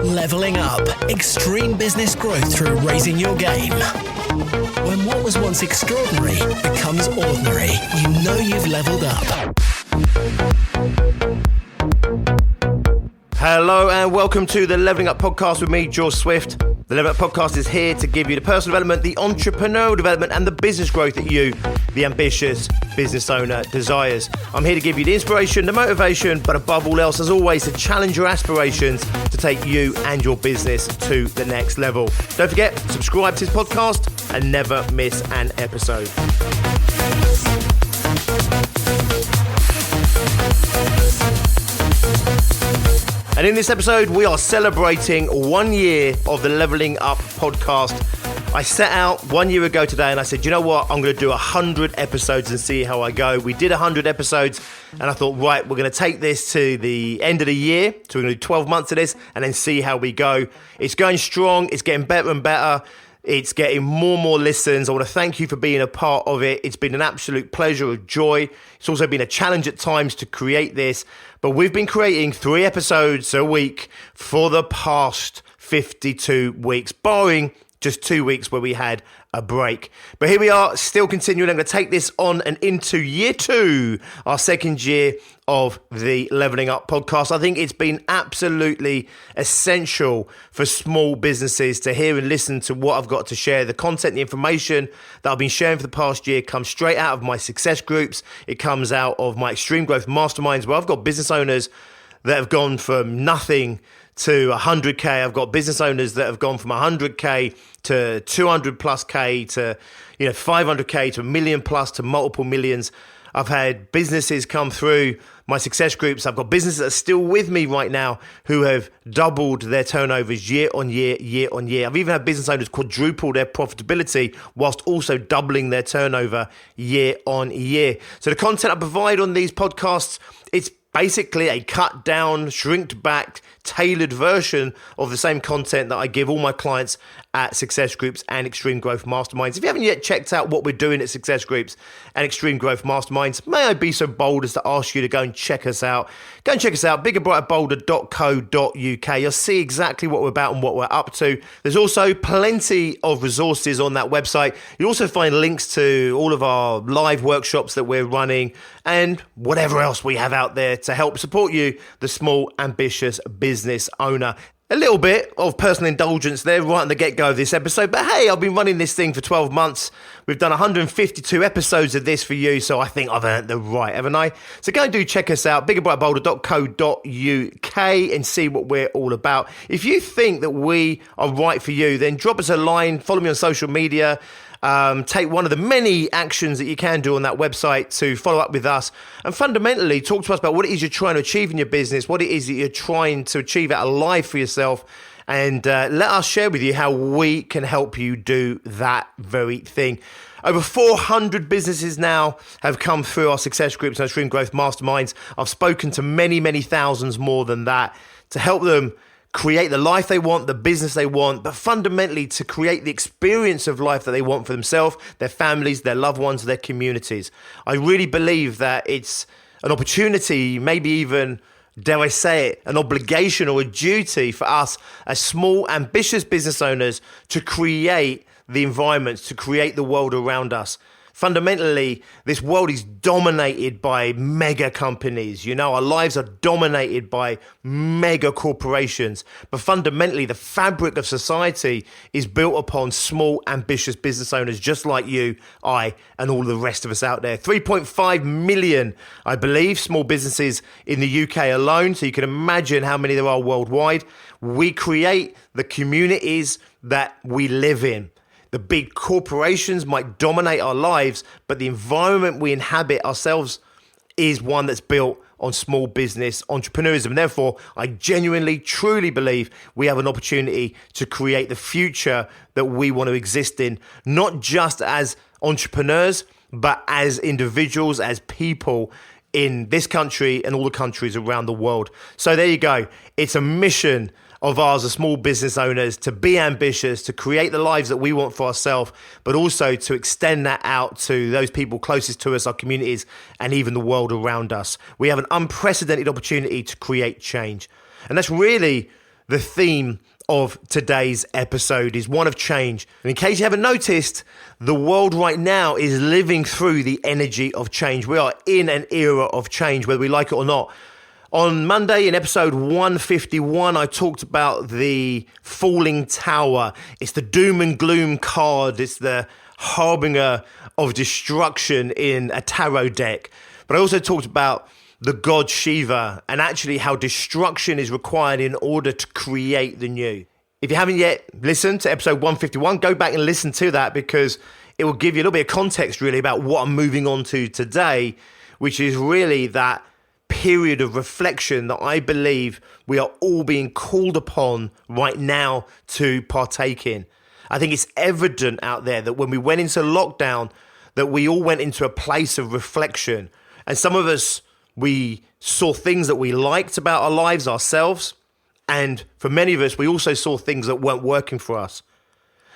Leveling up. Extreme business growth through raising your game. When what was once extraordinary becomes ordinary, you know you've leveled up. Hello and welcome to the Leveling Up Podcast with me, George Swift. The Leveling Up Podcast is here to give you the personal development, the entrepreneurial development and the business growth that you, the ambitious business owner, desires. I'm here to give you the inspiration, the motivation, but above all else, as always, to challenge your aspirations to take you and your business to the next level. Don't forget, subscribe to this podcast and never miss an episode. And in this episode, we are celebrating 1 year of the Leveling Up podcast. I set out 1 year ago today and I said, you know what? I'm going to do 100 episodes and see how I go. We did 100 episodes and I thought, right, we're going to take this to the end of the year. So we're going to do 12 months of this and then see how we go. It's going strong. It's getting better and better. It's getting more and more listens. I want to thank you for being a part of it. It's been an absolute pleasure, a joy. It's also been a challenge at times to create this. But we've been creating 3 episodes a week for the past 52 weeks, barring just 2 weeks where we had a break. But here we are, still continuing. I'm going to take this on and into year 2, our second year of the Leveling Up podcast. I think it's been absolutely essential for small businesses to hear and listen to what I've got to share. The content, the information that I've been sharing for the past year comes straight out of my success groups. It comes out of my extreme growth masterminds where I've got business owners that have gone from nothing to 100K. I've got business owners that have gone from 100K to 200 plus K to 500K to a million plus to multiple millions. I've had businesses come through my success groups. I've got businesses that are still with me right now who have doubled their turnovers year on year, year on year. I've even had business owners quadruple their profitability whilst also doubling their turnover year on year. So the content I provide on these podcasts, it's basically a cut down, shrinked back, tailored version of the same content that I give all my clients at Success Groups and Extreme Growth Masterminds. If you haven't yet checked out what we're doing at Success Groups and Extreme Growth Masterminds, may I be so bold as to ask you to go and check us out. Go and check us out, biggerbrighterbolder.co.uk. You'll see exactly what we're about and what we're up to. There's also plenty of resources on that website. You'll also find links to all of our live workshops that we're running and whatever else we have out there to help support you, the small, ambitious business owner. A little bit of personal indulgence there right on the get-go of this episode. But hey, I've been running this thing for 12 months. We've done 152 episodes of this for you, so I think I've earned the right, haven't I? So go and do check us out, biggerbrighterbolder.co.uk, and see what we're all about. If you think that we are right for you, then drop us a line, follow me on social media. Take one of the many actions that you can do on that website to follow up with us and fundamentally talk to us about what it is you're trying to achieve in your business, what it is that you're trying to achieve out of life for yourself, and let us share with you how we can help you do that very thing. Over 400 businesses now have come through our success groups and Extreme Growth Masterminds. I've spoken to many, many thousands more than that to help them create the life they want, the business they want, but fundamentally to create the experience of life that they want for themselves, their families, their loved ones, their communities. I really believe that it's an opportunity, maybe even, dare I say it, an obligation or a duty for us as small, ambitious business owners to create the environments, to create the world around us. Fundamentally, this world is dominated by mega companies. Our lives are dominated by mega corporations. But fundamentally, the fabric of society is built upon small, ambitious business owners just like you, I, and all the rest of us out there. 3.5 million, I believe, small businesses in the UK alone. So you can imagine how many there are worldwide. We create the communities that we live in. The big corporations might dominate our lives, but the environment we inhabit ourselves is one that's built on small business entrepreneurism. And therefore, I genuinely, truly believe we have an opportunity to create the future that we want to exist in, not just as entrepreneurs, but as individuals, as people in this country and all the countries around the world. So there you go. It's a mission of ours as small business owners to be ambitious, to create the lives that we want for ourselves, but also to extend that out to those people closest to us, our communities, and even the world around us. We have an unprecedented opportunity to create change. And that's really the theme of today's episode, is one of change. And in case you haven't noticed, the world right now is living through the energy of change. We are in an era of change, whether we like it or not. On Monday, in episode 151, I talked about the falling tower. It's the doom and gloom card. It's the harbinger of destruction in a tarot deck. But I also talked about the god Shiva and actually how destruction is required in order to create the new. If you haven't yet listened to episode 151, go back and listen to that, because it will give you a little bit of context really about what I'm moving on to today, which is really that period of reflection that I believe we are all being called upon right now to partake in. I think it's evident out there that when we went into lockdown, that we all went into a place of reflection. And some of us, we saw things that we liked about our lives ourselves. And for many of us, we also saw things that weren't working for us.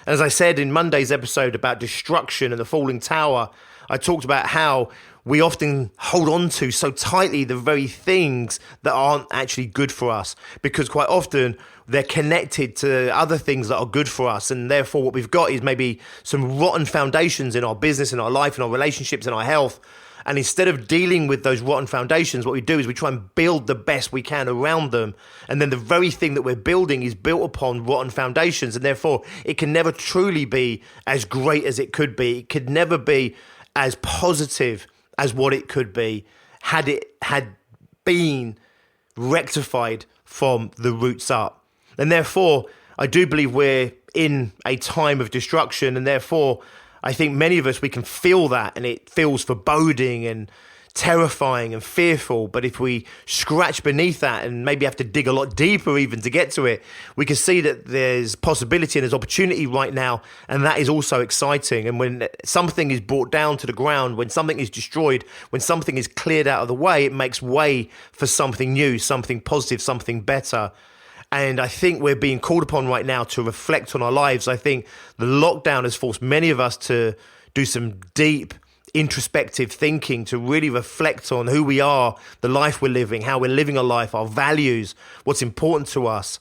And as I said in Monday's episode about destruction and the falling tower, I talked about how we often hold on to so tightly the very things that aren't actually good for us, because quite often they're connected to other things that are good for us. And therefore what we've got is maybe some rotten foundations in our business, in our life, in our relationships, in our health. And instead of dealing with those rotten foundations, what we do is we try and build the best we can around them. And then the very thing that we're building is built upon rotten foundations. And therefore, it can never truly be as great as it could be. It could never be as positive as what it could be had it had been rectified from the roots up. And therefore, I do believe we're in a time of destruction, and therefore I think many of us, we can feel that, and it feels foreboding and terrifying and fearful. But if we scratch beneath that and maybe have to dig a lot deeper even to get to it, we can see that there's possibility and there's opportunity right now. And that is also exciting. And when something is brought down to the ground, when something is destroyed, when something is cleared out of the way, it makes way for something new, something positive, something better. And I think we're being called upon right now to reflect on our lives. I think the lockdown has forced many of us to do some deep introspective thinking, to really reflect on who we are, the life we're living, how we're living our life, our values, what's important to us,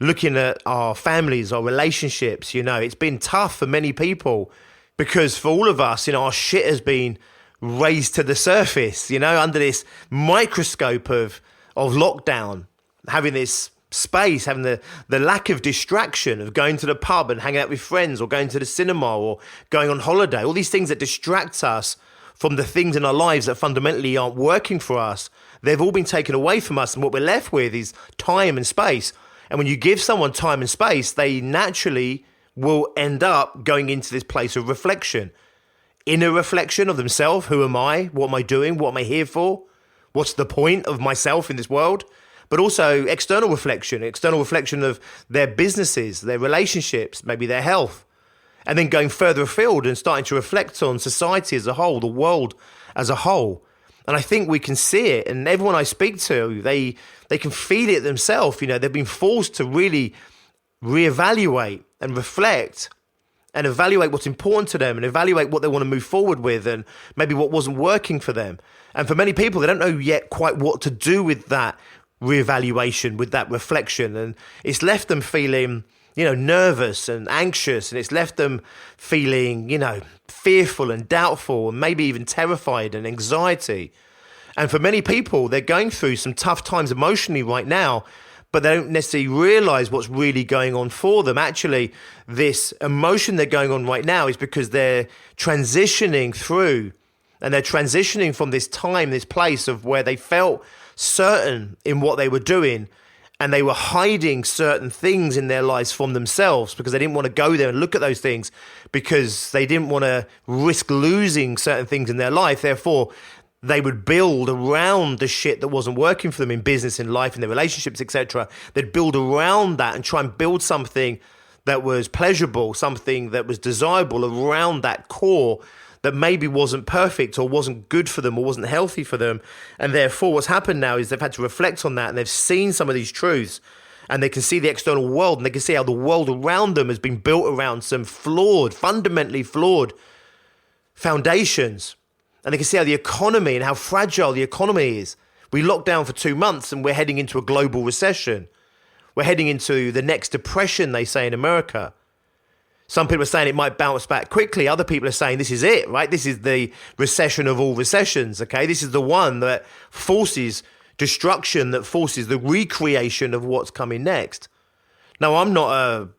looking at our families, our relationships. It's been tough for many people, because for all of us, our shit has been raised to the surface, under this microscope of lockdown, having this space, having the lack of distraction of going to the pub and hanging out with friends, or going to the cinema, or going on holiday, all these things that distract us from the things in our lives that fundamentally aren't working for us. They've all been taken away from us, and what we're left with is time and space. And when you give someone time and space, they naturally will end up going into this place of reflection, inner reflection of themselves. Who am I? What am I doing? What am I here for? What's the point of myself in this world? But also external reflection of their businesses, their relationships, maybe their health. And then going further afield and starting to reflect on society as a whole, the world as a whole. And I think we can see it. And everyone I speak to, they can feel it themselves. They've been forced to really reevaluate and reflect and evaluate what's important to them, and evaluate what they want to move forward with, and maybe what wasn't working for them. And for many people, they don't know yet quite what to do with that reevaluation, with that reflection. And it's left them feeling, nervous and anxious, and it's left them feeling, fearful and doubtful, and maybe even terrified and anxiety. And for many people, they're going through some tough times emotionally right now, but they don't necessarily realize what's really going on for them. Actually, this emotion they're going on right now is because they're transitioning through, and they're transitioning from this time, this place of where they felt certain in what they were doing, and they were hiding certain things in their lives from themselves because they didn't want to go there and look at those things, because they didn't want to risk losing certain things in their life. Therefore, they would build around the shit that wasn't working for them in business, in life, in their relationships, etc. They'd build around that and try and build something that was pleasurable, something that was desirable around that core that maybe wasn't perfect or wasn't good for them or wasn't healthy for them. And therefore what's happened now is they've had to reflect on that, and they've seen some of these truths, and they can see the external world, and they can see how the world around them has been built around some fundamentally flawed foundations. And they can see how the economy and how fragile the economy is. We locked down for 2 months and we're heading into a global recession. We're heading into the next depression, they say in America. Some people are saying it might bounce back quickly. Other people are saying this is it, right? This is the recession of all recessions, okay? This is the one that forces destruction, that forces the recreation of what's coming next. Now, I'm not a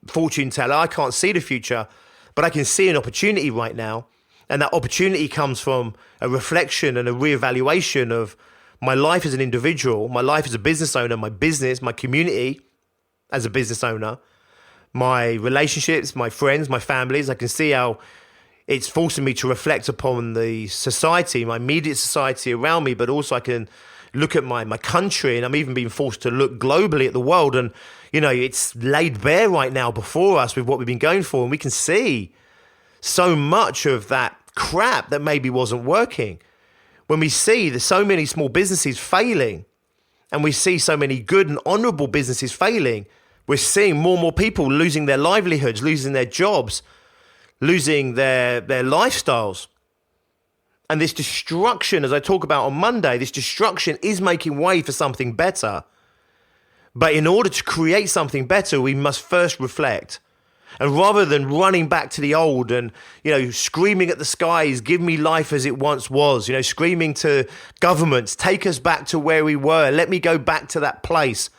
fortune teller. I can't see the future, but I can see an opportunity right now. And that opportunity comes from a reflection and a reevaluation of my life as an individual, my life as a business owner, my business, my community as a business owner, my relationships, my friends, my families. I can see how it's forcing me to reflect upon the society, my immediate society around me, but also I can look at my country, and I'm even being forced to look globally at the world. And, you know, it's laid bare right now before us with what we've been going for, and we can see so much of that crap that maybe wasn't working. When we see there's so many small businesses failing, and we see so many good and honorable businesses failing, we're seeing more and more people losing their livelihoods, losing their jobs, losing their lifestyles. And this destruction, as I talk about on Monday, this destruction is making way for something better. But in order to create something better, we must first reflect. And rather than running back to the old and, you know, screaming at the skies, give me life as it once was, you know, screaming to governments, take us back to where we were. Let me go back to that place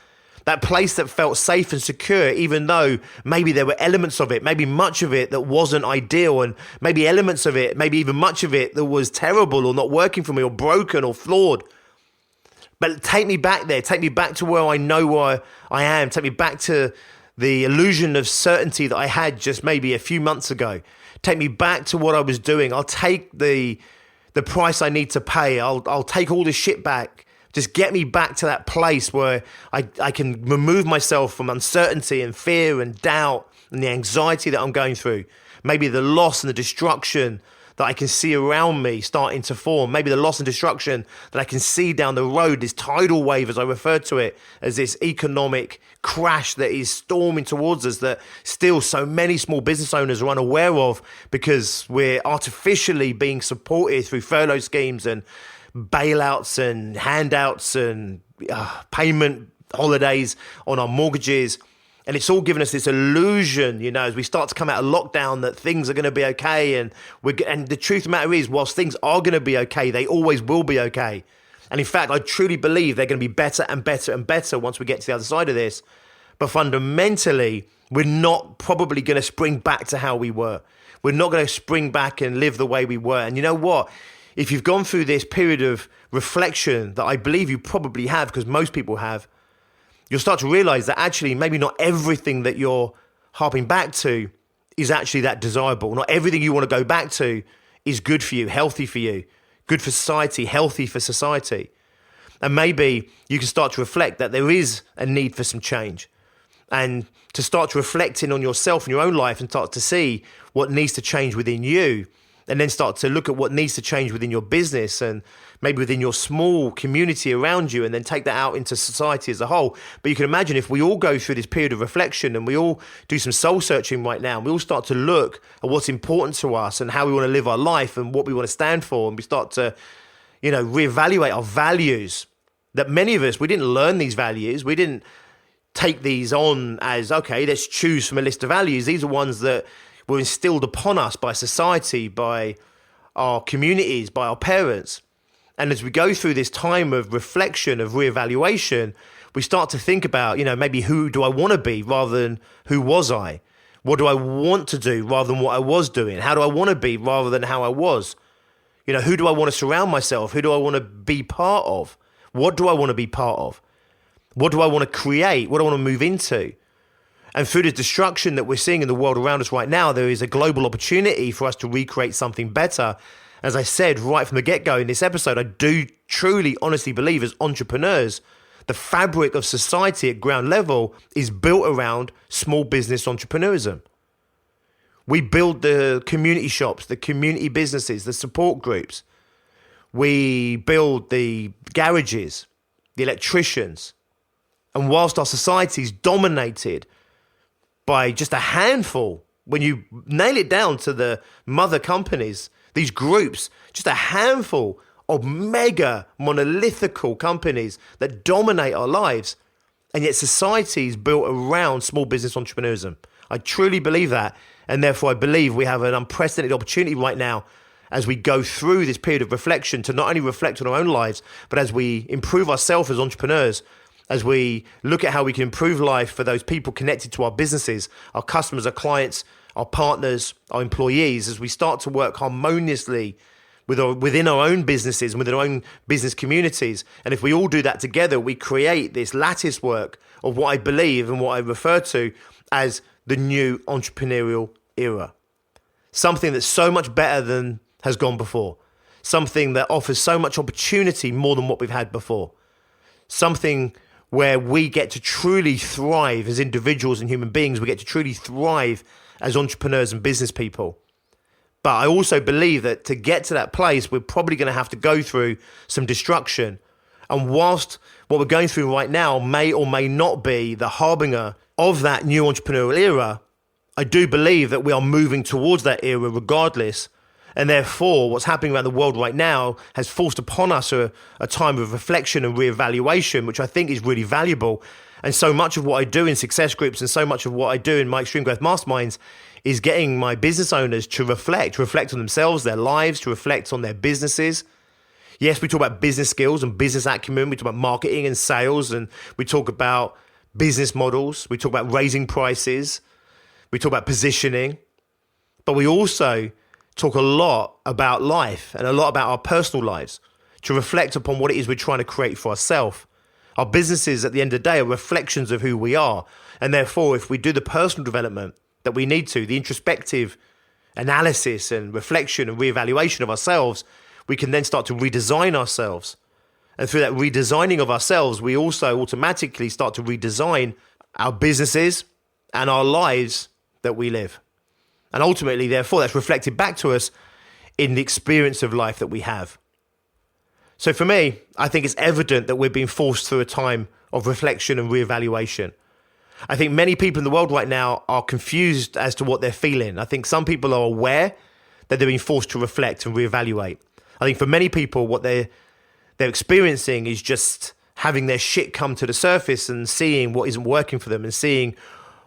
that felt safe and secure, even though maybe there were elements of it, maybe much of it that wasn't ideal, and maybe elements of it, maybe even much of it that was terrible or not working for me or broken or flawed. But take me back there. Take me back to where I know where I am. Take me back to the illusion of certainty that I had just maybe a few months ago. Take me back to what I was doing. I'll take the price I need to pay. I'll take all this shit back. Just get me back to that place where I can remove myself from uncertainty and fear and doubt and the anxiety that I'm going through. Maybe the loss and the destruction that I can see around me starting to form. Maybe the loss and destruction that I can see down the road, this tidal wave, as I refer to it, as this economic crash that is storming towards us, that still so many small business owners are unaware of because we're artificially being supported through furlough schemes and bailouts and handouts and payment holidays on our mortgages. And it's all given us this illusion, you know, as we start to come out of lockdown, that things are going to be okay. And the truth of the matter is, whilst things are going to be okay, they always will be okay. And in fact, I truly believe they're going to be better and better and better once we get to the other side of this. But fundamentally, we're not probably going to spring back to how we were. We're not going to spring back and live the way we were. And you know what? If you've gone through this period of reflection that I believe you probably have, because most people have, you'll start to realize that actually maybe not everything that you're harping back to is actually that desirable. Not everything you want to go back to is good for you, healthy for you, good for society, healthy for society. And maybe you can start to reflect that there is a need for some change, and to start to reflect in on yourself and your own life and start to see what needs to change within you. And then start to look at what needs to change within your business and maybe within your small community around you, and then take that out into society as a whole. But you can imagine if we all go through this period of reflection and we all do some soul searching right now, and we all start to look at what's important to us and how we want to live our life and what we want to stand for, and we start to, you know, reevaluate our values. That many of us, we didn't learn these values. We didn't take these on as, okay, let's choose from a list of values. These are ones that were instilled upon us by society, by our communities, by our parents. And as we go through this time of reflection, of reevaluation, we start to think about, you know, maybe who do I want to be rather than who was I? What do I want to do rather than what I was doing? How do I want to be rather than how I was? You know, who do I want to surround myself? Who do I want to be part of? What do I want to be part of? What do I want to create? What do I want to move into? And through the destruction that we're seeing in the world around us right now, there is a global opportunity for us to recreate something better. As I said right from the get-go in this episode, I do truly, honestly believe as entrepreneurs, the fabric of society at ground level is built around small business entrepreneurism. We build the community shops, the community businesses, the support groups. We build the garages, the electricians, And whilst our society is dominated by just a handful, when you nail it down to the mother companies, these groups, just a handful of mega monolithical companies that dominate our lives, and yet society is built around small business entrepreneurism. I truly believe that, and therefore I believe we have an unprecedented opportunity right now as we go through this period of reflection to not only reflect on our own lives, but as we improve ourselves as entrepreneurs, as we look at how we can improve life for those people connected to our businesses, our customers, our clients, our partners, our employees, as we start to work harmoniously within our own businesses and within our own business communities. And if we all do that together, we create this lattice work of what I believe and what I refer to as the new entrepreneurial era. Something that's so much better than has gone before. Something that offers so much opportunity more than what we've had before. Something where we get to truly thrive as individuals and human beings. We get to truly thrive as entrepreneurs and business people. But I also believe that to get to that place, we're probably going to have to go through some destruction. And whilst what we're going through right now may or may not be the harbinger of that new entrepreneurial era, I do believe that we are moving towards that era regardless. And therefore, what's happening around the world right now has forced upon us a time of reflection and reevaluation, which I think is really valuable. And so much of what I do in success groups and so much of what I do in my Extreme Growth Masterminds is getting my business owners to reflect on themselves, their lives, to reflect on their businesses. Yes, we talk about business skills and business acumen. We talk about marketing and sales, and we talk about business models. We talk about raising prices. We talk about positioning. But we also talk a lot about life and a lot about our personal lives to reflect upon what it is we're trying to create for ourselves. Our businesses, at the end of the day, are reflections of who we are. And therefore, if we do the personal development that we need to, the introspective analysis and reflection and reevaluation of ourselves, we can then start to redesign ourselves. And through that redesigning of ourselves, we also automatically start to redesign our businesses and our lives that we live. And ultimately, therefore, that's reflected back to us in the experience of life that we have. So for me, I think it's evident that we're being forced through a time of reflection and reevaluation. I think many people in the world right now are confused as to what they're feeling. I think some people are aware that they're being forced to reflect and reevaluate. I think for many people, what they're experiencing is just having their shit come to the surface and seeing what isn't working for them and seeing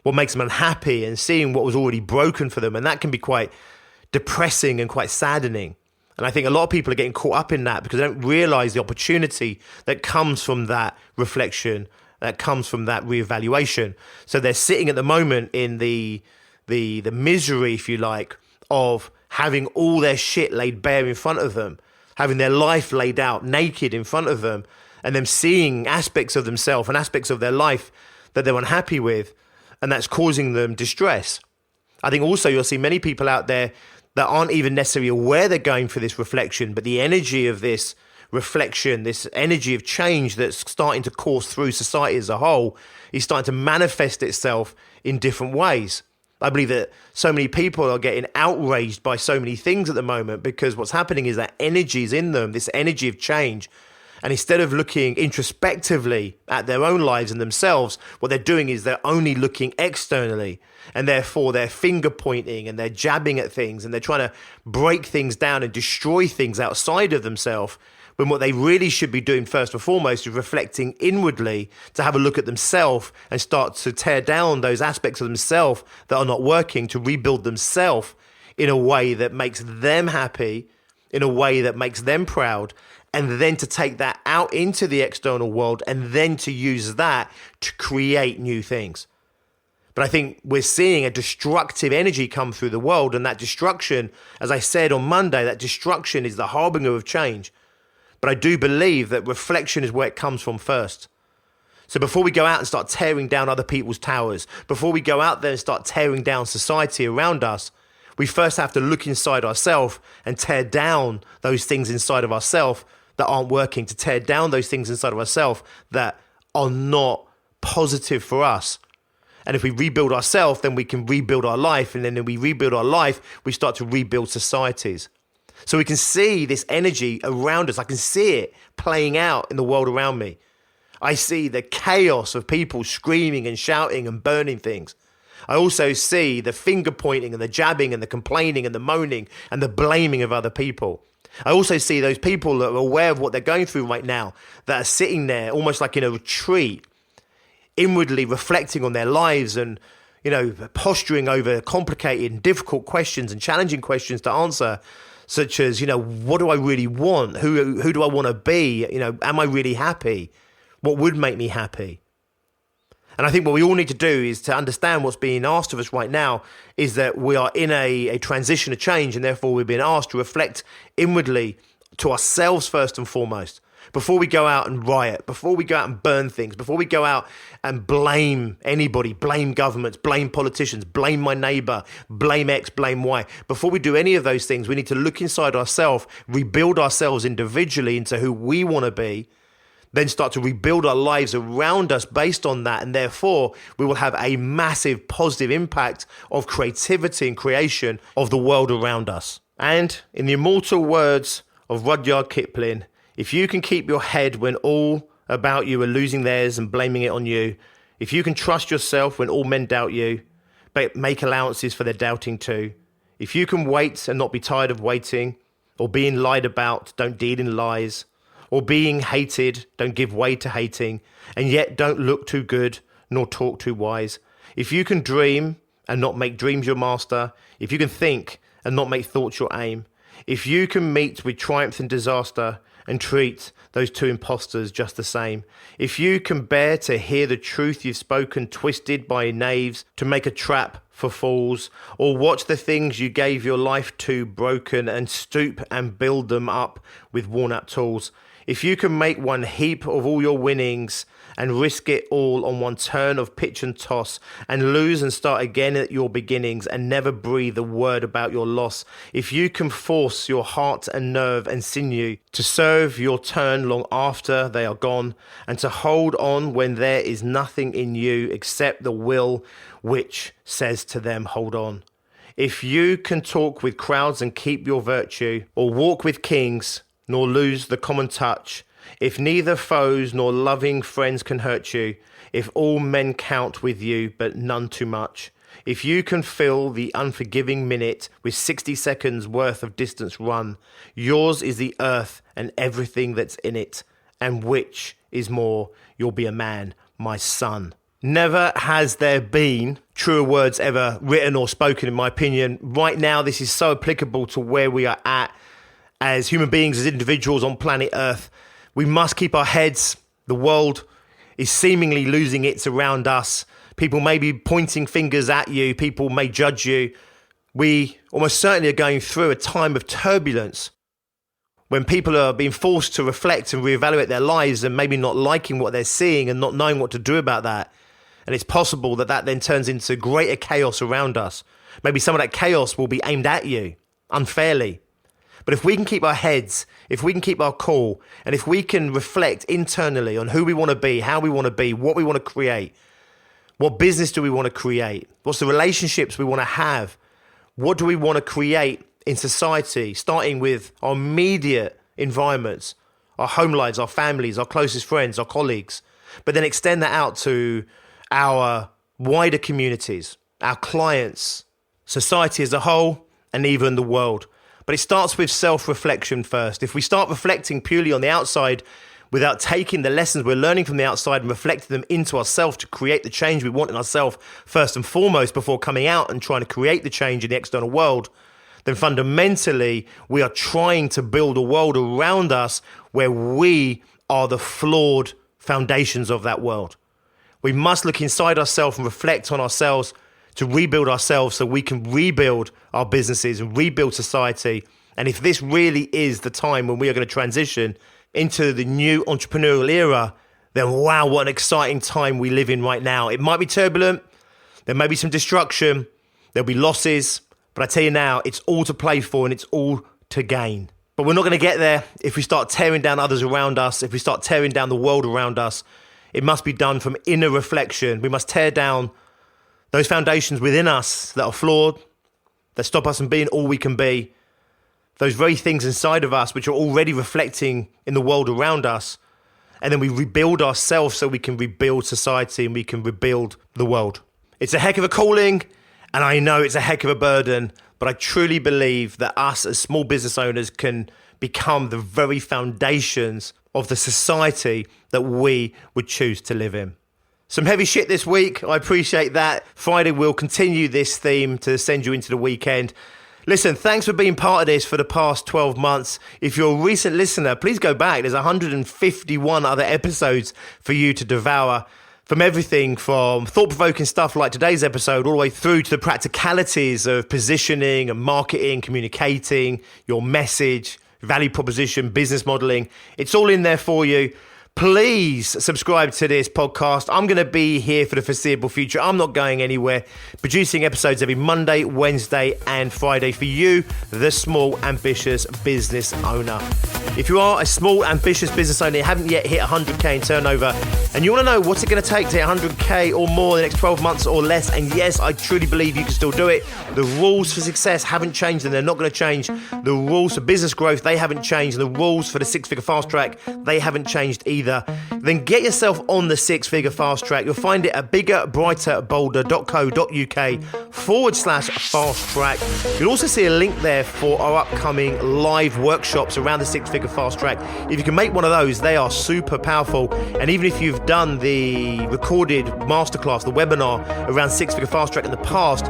what makes them unhappy and seeing what was already broken for them. And that can be quite depressing and quite saddening. And I think a lot of people are getting caught up in that because they don't realize the opportunity that comes from that reflection, that comes from that reevaluation. So they're sitting at the moment in the misery, if you like, of having all their shit laid bare in front of them, having their life laid out naked in front of them, and them seeing aspects of themselves and aspects of their life that they're unhappy with, and that's causing them distress. I think also you'll see many people out there that aren't even necessarily aware they're going for this reflection, but the energy of this reflection, this energy of change that's starting to course through society as a whole is starting to manifest itself in different ways. I believe that so many people are getting outraged by so many things at the moment because what's happening is that energy is in them, this energy of change. And instead of looking introspectively at their own lives and themselves, what they're doing is they're only looking externally. And therefore they're finger pointing and they're jabbing at things and they're trying to break things down and destroy things outside of themselves. When what they really should be doing first and foremost is reflecting inwardly to have a look at themselves and start to tear down those aspects of themselves that are not working, to rebuild themselves in a way that makes them happy, in a way that makes them proud, and then to take that out into the external world and then to use that to create new things. But I think we're seeing a destructive energy come through the world, and that destruction, as I said on Monday, that destruction is the harbinger of change. But I do believe that reflection is where it comes from first. So before we go out and start tearing down other people's towers, before we go out there and start tearing down society around us, we first have to look inside ourselves and tear down those things inside of ourselves that aren't working, to tear down those things inside of ourselves that are not positive for us. And if we rebuild ourselves, then we can rebuild our life. And then when we rebuild our life, we start to rebuild societies. So we can see this energy around us. I can see it playing out in the world around me. I see the chaos of people screaming and shouting and burning things. I also see the finger pointing and the jabbing and the complaining and the moaning and the blaming of other people. I also see those people that are aware of what they're going through right now, that are sitting there almost like in a retreat, inwardly reflecting on their lives and, posturing over complicated and difficult questions and challenging questions to answer, such as, what do I really want? Who do I want to be? Am I really happy? What would make me happy? And I think what we all need to do is to understand what's being asked of us right now is that we are in a transition, a change, and therefore we're being asked to reflect inwardly to ourselves first and foremost. Before we go out and riot, before we go out and burn things, before we go out and blame anybody, blame governments, blame politicians, blame my neighbor, blame X, blame Y. Before we do any of those things, we need to look inside ourselves, rebuild ourselves individually into who we want to be, then start to rebuild our lives around us based on that. And therefore, we will have a massive positive impact of creativity and creation of the world around us. And in the immortal words of Rudyard Kipling, if you can keep your head when all about you are losing theirs and blaming it on you, if you can trust yourself when all men doubt you, but make allowances for their doubting too, if you can wait and not be tired of waiting, or being lied about, don't deal in lies, or being hated, don't give way to hating, and yet don't look too good, nor talk too wise. If you can dream and not make dreams your master, if you can think and not make thoughts your aim, if you can meet with triumph and disaster and treat those two impostors just the same, if you can bear to hear the truth you've spoken twisted by knaves to make a trap for fools, or watch the things you gave your life to broken and stoop and build them up with worn-out tools, if you can make one heap of all your winnings and risk it all on one turn of pitch and toss and lose and start again at your beginnings and never breathe a word about your loss, if you can force your heart and nerve and sinew to serve your turn long after they are gone and to hold on when there is nothing in you except the will which says to them, hold on. If you can talk with crowds and keep your virtue, or walk with kings, nor lose the common touch, if neither foes nor loving friends can hurt you, if all men count with you but none too much, if you can fill the unforgiving minute with 60 seconds worth of distance run, yours is the earth and everything that's in it, and which is more, you'll be a man, my son. Never has there been truer words ever written or spoken, in my opinion. Right now, this is so applicable to where we are at as human beings, as individuals on planet Earth. We must keep our heads. The world is seemingly losing its around us. People may be pointing fingers at you. People may judge you. We almost certainly are going through a time of turbulence when people are being forced to reflect and reevaluate their lives and maybe not liking what they're seeing and not knowing what to do about that. And it's possible that that then turns into greater chaos around us. Maybe some of that chaos will be aimed at you unfairly. But if we can keep our heads, if we can keep our cool, and if we can reflect internally on who we want to be, how we want to be, what we want to create, what business do we want to create, what's the relationships we want to have, what do we want to create in society, starting with our immediate environments, our home lives, our families, our closest friends, our colleagues, but then extend that out to our wider communities, our clients, society as a whole, and even the world. But it starts with self-reflection first. If we start reflecting purely on the outside without taking the lessons we're learning from the outside and reflecting them into ourselves to create the change we want in ourselves first and foremost before coming out and trying to create the change in the external world, then fundamentally we are trying to build a world around us where we are the flawed foundations of that world. We must look inside ourselves and reflect on ourselves to rebuild ourselves so we can rebuild our businesses and rebuild society. And if this really is the time when we are going to transition into the new entrepreneurial era, then wow, what an exciting time we live in right now. It might be turbulent, there may be some destruction, there'll be losses, but I tell you now, it's all to play for and it's all to gain. But we're not going to get there if we start tearing down others around us, if we start tearing down the world around us. It must be done from inner reflection. We must tear down those foundations within us that are flawed, that stop us from being all we can be, those very things inside of us which are already reflecting in the world around us, and then we rebuild ourselves so we can rebuild society and we can rebuild the world. It's a heck of a calling, and I know it's a heck of a burden, but I truly believe that us as small business owners can become the very foundations of the society that we would choose to live in. Some heavy shit this week. I appreciate that. Friday we'll continue this theme to send you into the weekend. Listen, thanks for being part of this for the past 12 months. If you're a recent listener, please go back. There's 151 other episodes for you to devour. From everything from thought-provoking stuff like today's episode all the way through to the practicalities of positioning and marketing, communicating, your message, value proposition, business modeling. It's all in there for you. Please subscribe to this podcast. I'm going to be here for the foreseeable future. I'm not going anywhere. Producing episodes every Monday, Wednesday, and Friday for you, the small, ambitious business owner. If you are a small, ambitious business owner, you haven't yet hit 100K in turnover, and you want to know what's it going to take to hit 100K or more in the next 12 months or less, and yes, I truly believe you can still do it. The rules for success haven't changed, and they're not going to change. The rules for business growth, they haven't changed. The rules for the six-figure fast track, they haven't changed either. Then get yourself on the six-figure fast track. You'll find it at biggerbrighterbolder.co.uk/fast track. You'll also see a link there for our upcoming live workshops around the six-figure fast track. If you can make one of those, they are super powerful. And even if you've done the recorded masterclass, the webinar around six-figure fast track in the past,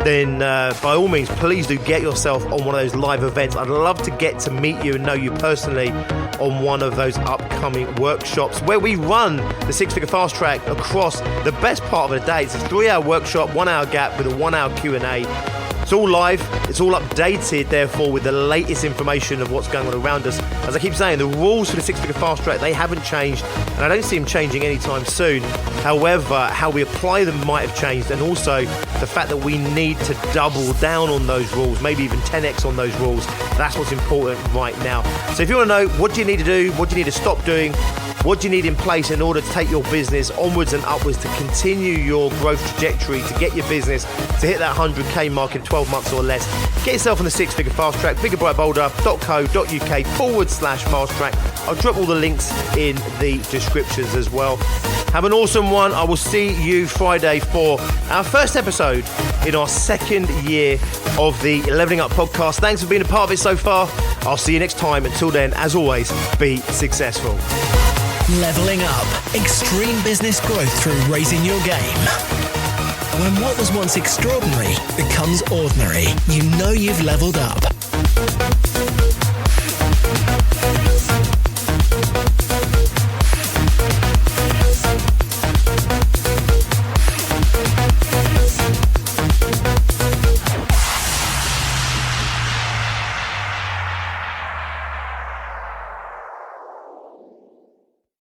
then by all means, please do get yourself on one of those live events. I'd love to get to meet you and know you personally on one of those upcoming workshops where we run the six-figure fast track across the best part of the day. It's a 3-hour workshop, 1-hour gap with a 1-hour Q&A. It's all live, it's all updated, therefore, with the latest information of what's going on around us. As I keep saying, the rules for the six-figure fast track, they haven't changed, and I don't see them changing anytime soon. However, how we apply them might have changed, and also the fact that we need to double down on those rules, maybe even 10x on those rules. That's what's important right now. So if you want to know, what do you need to do? What do you need to stop doing? What do you need in place in order to take your business onwards and upwards, to continue your growth trajectory, to get your business to hit that 100K mark in 12 months or less? Get yourself on the six-figure fast track, biggerbrightbolder.co.uk/fast track. I'll drop all the links in the descriptions as well. Have an awesome one. I will see you Friday for our first episode in our second year of the Leveling Up podcast. Thanks for being a part of it so far. I'll see you next time. Until then, as always, be successful. Leveling Up. Extreme business growth through raising your game. When what was once extraordinary becomes ordinary, you know you've leveled up.